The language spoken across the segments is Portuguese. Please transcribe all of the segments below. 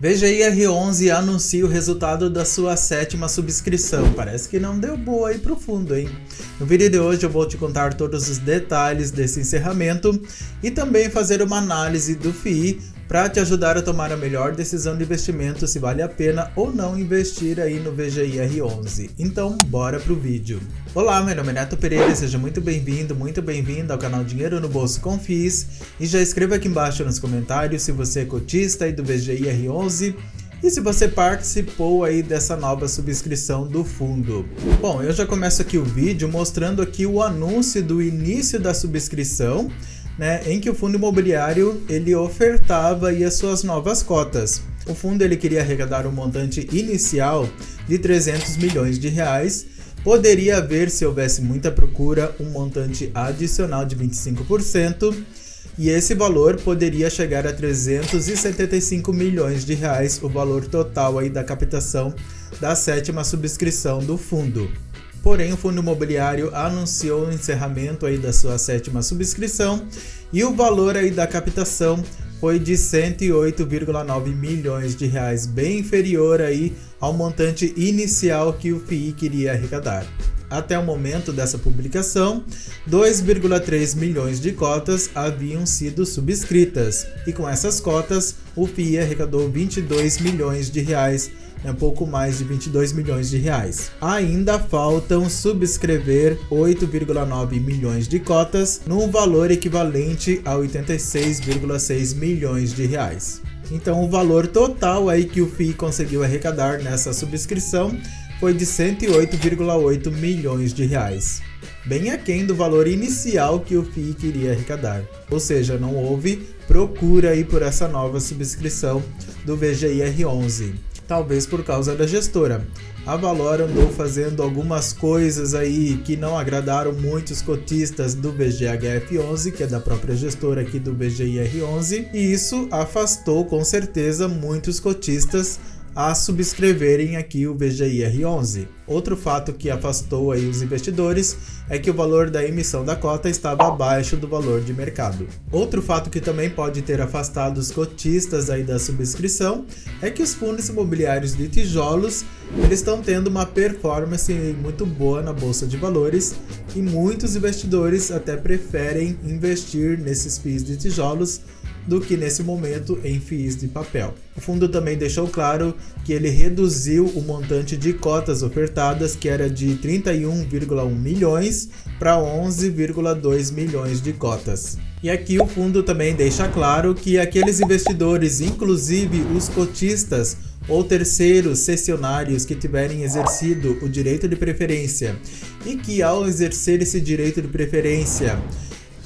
VGIR11 anuncia o resultado da sua 7ª subscrição. Parece que não deu boa aí pro fundo, hein? No vídeo de hoje eu vou te contar todos os detalhes desse encerramento e também fazer uma análise do FII para te ajudar a tomar a melhor decisão de investimento, se vale a pena ou não investir aí no VGIR11. Então, bora pro vídeo. Olá, meu nome é Neto Pereira, seja muito bem-vindo, muito bem-vinda ao canal Dinheiro no Bolso com FIIs e já escreva aqui embaixo nos comentários se você é cotista aí do VGIR11 e se você participou aí dessa nova subscrição do fundo. Bom, eu já começo aqui o vídeo mostrando aqui o anúncio do início da subscrição, em que o fundo imobiliário ele ofertava aí as suas novas cotas. O fundo ele queria arrecadar um montante inicial de 300 milhões de reais. Poderia haver, se houvesse muita procura, um montante adicional de 25%, e esse valor poderia chegar a 375 milhões de reais, o valor total aí da captação da 7ª subscrição do fundo. Porém, o fundo imobiliário anunciou o encerramento aí da sua 7ª subscrição e o valor aí da captação foi de 108,9 milhões de reais, bem inferior aí ao montante inicial que o FII queria arrecadar. Até o momento dessa publicação, 2,3 milhões de cotas haviam sido subscritas, e com essas cotas, o FII arrecadou 22 milhões de reais, um pouco mais de 22 milhões de reais. Ainda faltam subscrever 8,9 milhões de cotas, num valor equivalente a 86,6 milhões de reais. Então o valor total aí que o FII conseguiu arrecadar nessa subscrição foi de 108,8 milhões de reais, bem aquém do valor inicial que o FII queria arrecadar. Ou seja, não houve procura aí por essa nova subscrição do VGIR11. Talvez por causa da gestora. A Valor andou fazendo algumas coisas aí que não agradaram muitos cotistas do VGHF11, que é da própria gestora aqui do VGIR11, e isso afastou com certeza muitos cotistas a subscreverem aqui o VGIR11. Outro fato que afastou aí os investidores é que o valor da emissão da cota estava abaixo do valor de mercado. Outro fato que também pode ter afastado os cotistas aí da subscrição é que os fundos imobiliários de tijolos eles estão tendo uma performance muito boa na bolsa de valores e muitos investidores até preferem investir nesses FIIs de tijolos do que nesse momento em FIIs de papel. O fundo também deixou claro que ele reduziu o montante de cotas ofertadas, que era de 31,1 milhões para 11,2 milhões de cotas. E aqui o fundo também deixa claro que aqueles investidores, inclusive os cotistas ou terceiros cessionários que tiverem exercido o direito de preferência e que ao exercer esse direito de preferência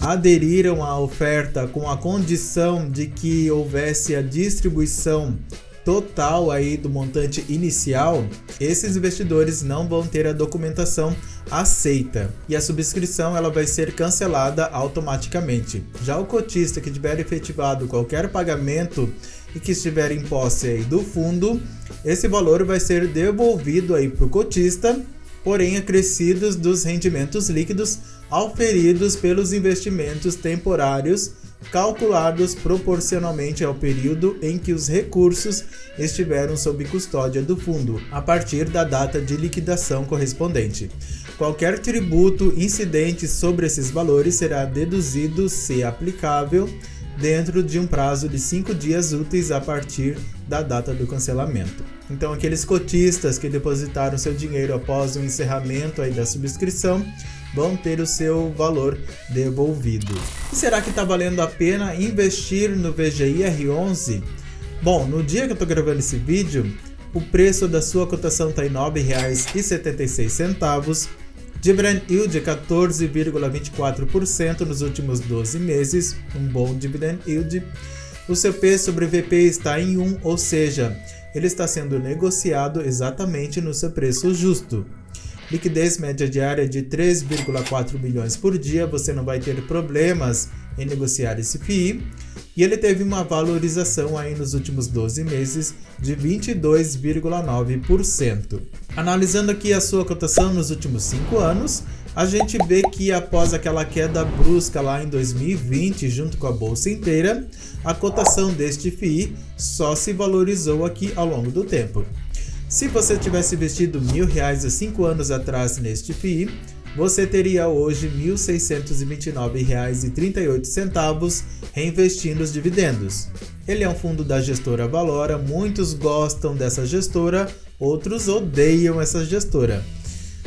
aderiram à oferta com a condição de que houvesse a distribuição total aí do montante inicial, esses investidores não vão ter a documentação aceita e a subscrição ela vai ser cancelada automaticamente. Já o cotista que tiver efetivado qualquer pagamento e que estiver em posse aí do fundo, esse valor vai ser devolvido aí para o cotista, porém acrescidos dos rendimentos líquidos auferidos pelos investimentos temporários, calculados proporcionalmente ao período em que os recursos estiveram sob custódia do fundo, a partir da data de liquidação correspondente. Qualquer tributo incidente sobre esses valores será deduzido, se aplicável, dentro de um prazo de 5 dias úteis a partir da data do cancelamento. Então, aqueles cotistas que depositaram seu dinheiro após o encerramento aí da subscrição vão ter o seu valor devolvido. E será que está valendo a pena investir no VGIR11? Bom, no dia que eu estou gravando esse vídeo, o preço da sua cotação está em R$ 9,76, dividend yield 14,24% nos últimos 12 meses, um bom dividend yield. O CP sobre VP está em 1, ou seja, ele está sendo negociado exatamente no seu preço justo. Liquidez média diária de 3,4 milhões por dia, você não vai ter problemas em negociar esse FII. E ele teve uma valorização aí nos últimos 12 meses de 22,9%. Analisando aqui a sua cotação nos últimos 5 anos, a gente vê que após aquela queda brusca lá em 2020, junto com a bolsa inteira, a cotação deste FII só se valorizou aqui ao longo do tempo. Se você tivesse investido R$1.000 há 5 anos atrás neste FII, você teria hoje R$ 1.629,38 reinvestindo os dividendos. Ele é um fundo da gestora Valora, muitos gostam dessa gestora, outros odeiam essa gestora.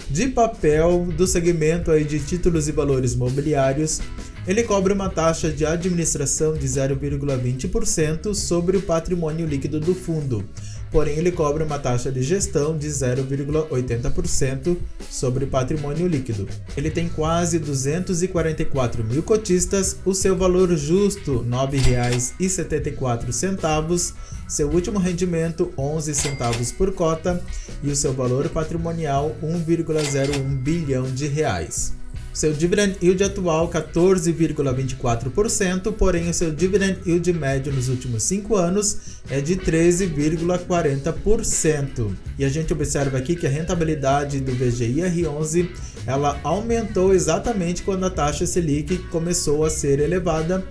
De papel do segmento aí de títulos e valores mobiliários, ele cobra uma taxa de administração de 0,20% sobre o patrimônio líquido do fundo, porém ele cobra uma taxa de gestão de 0,80% sobre o patrimônio líquido. Ele tem quase 244 mil cotistas, o seu valor justo R$ 9,74, seu último rendimento 11 centavos por cota e o seu valor patrimonial 1,01 bilhão de reais. Seu dividend yield atual 14,24%, porém o seu dividend yield médio nos últimos 5 anos é de 13,40%. E a gente observa aqui que a rentabilidade do VGI-R11 ela aumentou exatamente quando a taxa Selic começou a ser elevada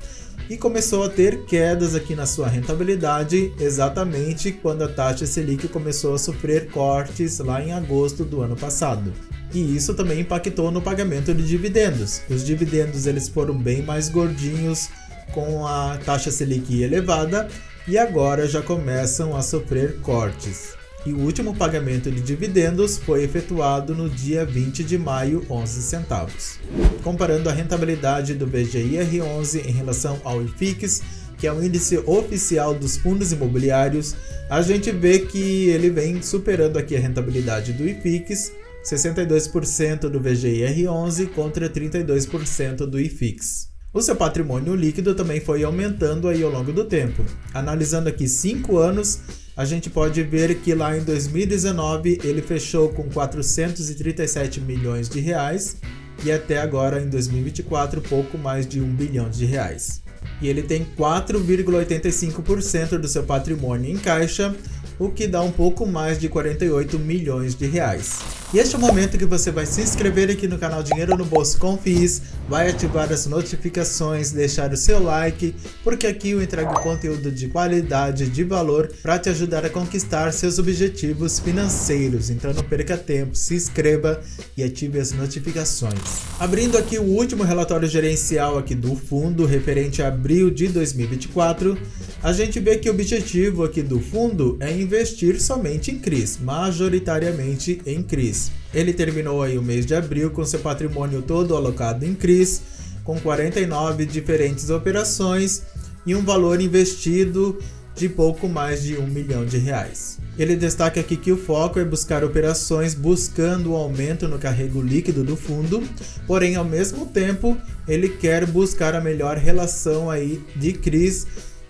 e começou a ter quedas aqui na sua rentabilidade exatamente quando a taxa Selic começou a sofrer cortes lá em agosto do ano passado. E isso também impactou no pagamento de dividendos. Os dividendos eles foram bem mais gordinhos com a taxa Selic elevada e agora já começam a sofrer cortes. E o último pagamento de dividendos foi efetuado no dia 20 de maio, 11 centavos. Comparando a rentabilidade do VGI-R11 em relação ao IFIX, que é o índice oficial dos fundos imobiliários, a gente vê que ele vem superando aqui a rentabilidade do IFIX, 62% do VGI-R11 contra 32% do IFIX. O seu patrimônio líquido também foi aumentando aí ao longo do tempo. Analisando aqui 5 anos, a gente pode ver que lá em 2019 ele fechou com 437 milhões de reais e até agora em 2024 pouco mais de 1 bilhão de reais. E ele tem 4,85% do seu patrimônio em caixa, o que dá um pouco mais de 48 milhões de reais. E este é o momento que você vai se inscrever aqui no canal Dinheiro no Bolso com FIIs, vai ativar as notificações, deixar o seu like, porque aqui eu entrego conteúdo de qualidade, de valor, para te ajudar a conquistar seus objetivos financeiros. Então não perca tempo, se inscreva e ative as notificações. Abrindo aqui o último relatório gerencial aqui do fundo, referente a abril de 2024, a gente vê que o objetivo aqui do fundo é investir somente em CRIs, majoritariamente em CRIs. Ele terminou aí o mês de abril com seu patrimônio todo alocado em CRIs, com 49 diferentes operações e um valor investido de pouco mais de 1 milhão de reais. Ele destaca aqui que o foco é buscar operações buscando o aumento no carrego líquido do fundo, porém ao mesmo tempo ele quer buscar a melhor relação aí de CRIs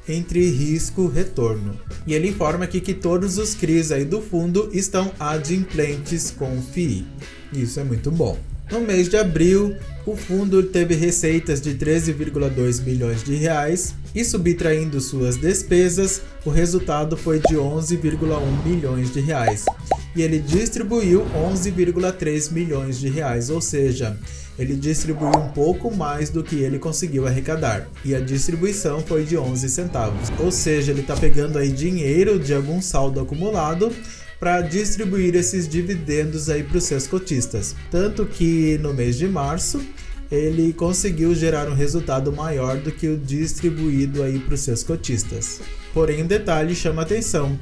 entre risco e retorno. E ele informa aqui que todos os CRIs aí do fundo estão adimplentes com FII. Isso é muito bom. No mês de abril, o fundo teve receitas de 13,2 milhões de reais e subtraindo suas despesas, o resultado foi de 11,1 milhões de reais. E ele distribuiu 11,3 milhões de reais, ou seja, ele distribuiu um pouco mais do que ele conseguiu arrecadar, e a distribuição foi de 11 centavos. Ou seja, ele está pegando aí dinheiro de algum saldo acumulado para distribuir esses dividendos aí para os seus cotistas. Tanto que no mês de março ele conseguiu gerar um resultado maior do que o distribuído aí para os seus cotistas. Porém, um detalhe chama atenção.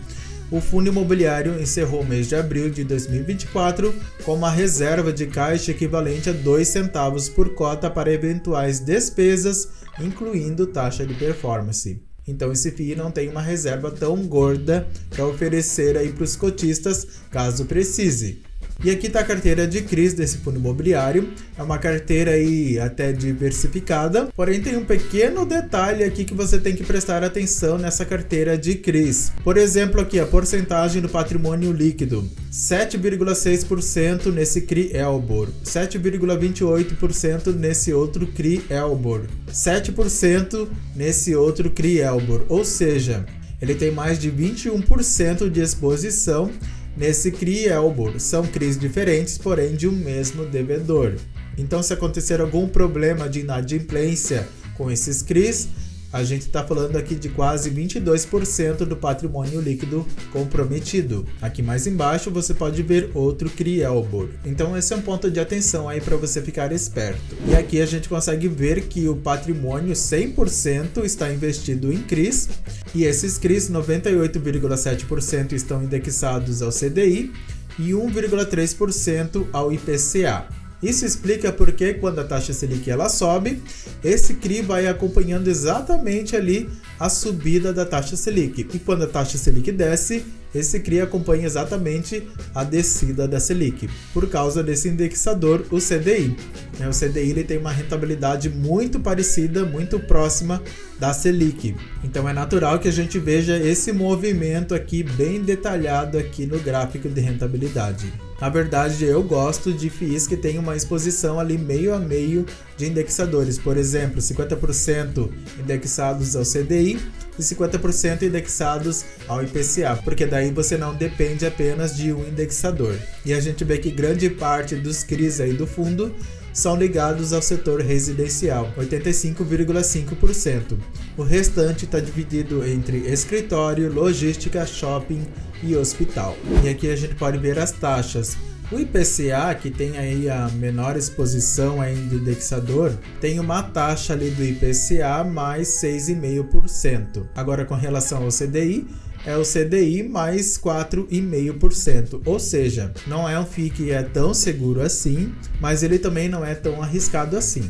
O fundo imobiliário encerrou o mês de abril de 2024 com uma reserva de caixa equivalente a 2 centavos por cota para eventuais despesas, incluindo taxa de performance. Então esse FII não tem uma reserva tão gorda para oferecer aí para os cotistas caso precise. E aqui está a carteira de CRIs desse fundo imobiliário, é uma carteira aí até diversificada, porém tem um pequeno detalhe aqui que você tem que prestar atenção nessa carteira de CRIs. Por exemplo, aqui a porcentagem do patrimônio líquido, 7,6% nesse CRI Elbor, 7,28% nesse outro CRI Elbor, 7% nesse outro CRI Elbor, ou seja, ele tem mais de 21% de exposição nesse CRI Elbor. São CRIs diferentes, porém de um mesmo devedor. Então, se acontecer algum problema de inadimplência com esses CRIs, a gente está falando aqui de quase 22% do patrimônio líquido comprometido. Aqui mais embaixo você pode ver outro CRI Elbor. Então esse é um ponto de atenção aí para você ficar esperto. E aqui a gente consegue ver que o patrimônio 100% está investido em CRIs, e esses CRIs 98,7% estão indexados ao CDI e 1,3% ao IPCA. Isso explica porque quando a taxa Selic ela sobe, esse CRI vai acompanhando exatamente ali a subida da taxa Selic. E quando a taxa Selic desce, esse CRI acompanha exatamente a descida da Selic, por causa desse indexador, o CDI. O CDI ele tem uma rentabilidade muito parecida, muito próxima da Selic. Então é natural que a gente veja esse movimento aqui bem detalhado aqui no gráfico de rentabilidade. Na verdade, eu gosto de FIIs que tem uma exposição ali meio a meio de indexadores. Por exemplo, 50% indexados ao CDI e 50% indexados ao IPCA, porque daí você não depende apenas de um indexador. E a gente vê que grande parte dos CRIs aí do fundo são ligados ao setor residencial, 85,5%. O restante está dividido entre escritório, logística, shopping e hospital. E aqui a gente pode ver as taxas. O IPCA, que tem aí a menor exposição aí de indexador, tem uma taxa ali do IPCA mais 6,5%. Agora, com relação ao CDI, é o CDI mais 4,5%, ou seja, não é um FII que é tão seguro assim, mas ele também não é tão arriscado assim.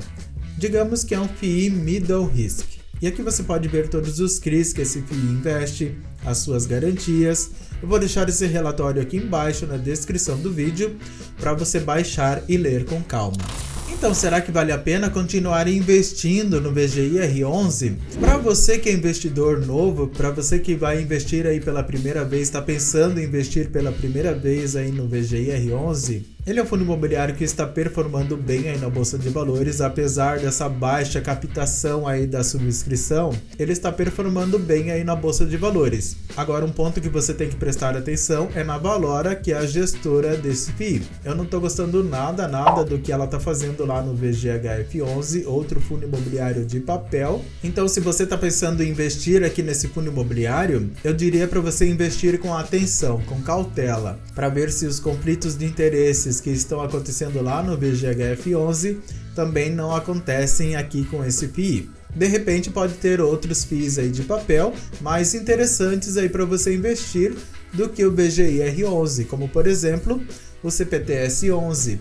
Digamos que é um FII middle risk. E aqui você pode ver todos os CRIs que esse FII investe, as suas garantias. Eu vou deixar esse relatório aqui embaixo na descrição do vídeo para você baixar e ler com calma. Então, será que vale a pena continuar investindo no VGIR11? Para você que é investidor novo, para você que vai investir aí pela primeira vez, está pensando em investir pela primeira vez aí no VGIR11, ele é um fundo imobiliário que está performando bem aí na Bolsa de Valores, apesar dessa baixa captação aí da subscrição, ele está performando bem aí na Bolsa de Valores. Agora, um ponto que você tem que prestar atenção é na Valora, que é a gestora desse FII. Eu não estou gostando nada do que ela está fazendo lá no VGHF11, outro fundo imobiliário de papel. Então, se você está pensando em investir aqui nesse fundo imobiliário, eu diria para você investir com atenção, com cautela, para ver se os conflitos de interesses que estão acontecendo lá no VGHF11 também não acontecem aqui com esse FII. De repente pode ter outros FIIs aí de papel mais interessantes aí para você investir do que o VGIR11, como por exemplo o CPTS11.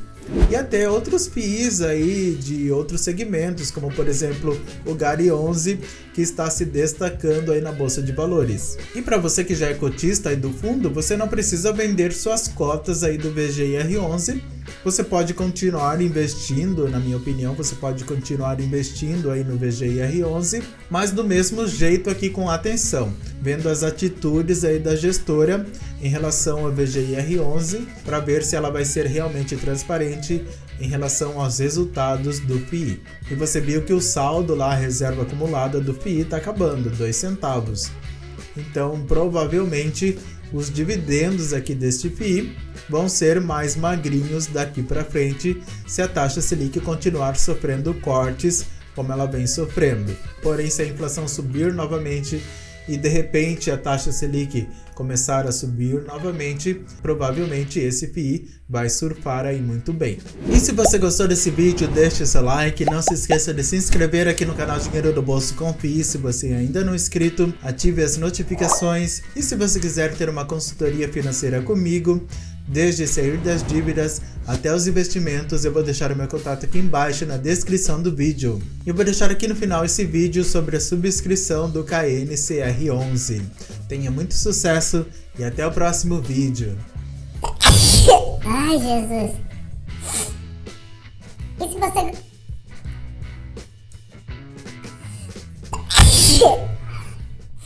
E até outros FIIs aí de outros segmentos, como por exemplo o GARI11, que está se destacando aí na Bolsa de Valores. E para você que já é cotista aí do fundo, você não precisa vender suas cotas aí do VGIR11. Você pode continuar investindo, na minha opinião, você pode continuar investindo aí no VGIR11, mas do mesmo jeito aqui com atenção, vendo as atitudes aí da gestora em relação ao VGIR11, para ver se ela vai ser realmente transparente em relação aos resultados do FII. E você viu que o saldo lá, a reserva acumulada do FII, está acabando, 2 centavos. Então, provavelmente, os dividendos aqui deste FII vão ser mais magrinhos daqui para frente se a taxa Selic continuar sofrendo cortes como ela vem sofrendo. Porém, se a inflação subir novamente e de repente a taxa Selic começar a subir novamente, provavelmente esse FII vai surfar aí muito bem. E se você gostou desse vídeo, deixe seu like, não se esqueça de se inscrever aqui no canal Dinheiro do Bolso com FII, se você ainda não é inscrito, ative as notificações, e se você quiser ter uma consultoria financeira comigo, desde sair das dívidas até os investimentos, eu vou deixar o meu contato aqui embaixo na descrição do vídeo. E eu vou deixar aqui no final esse vídeo sobre a subscrição do KNCR11. Tenha muito sucesso e até o próximo vídeo. Ai, Jesus. E se você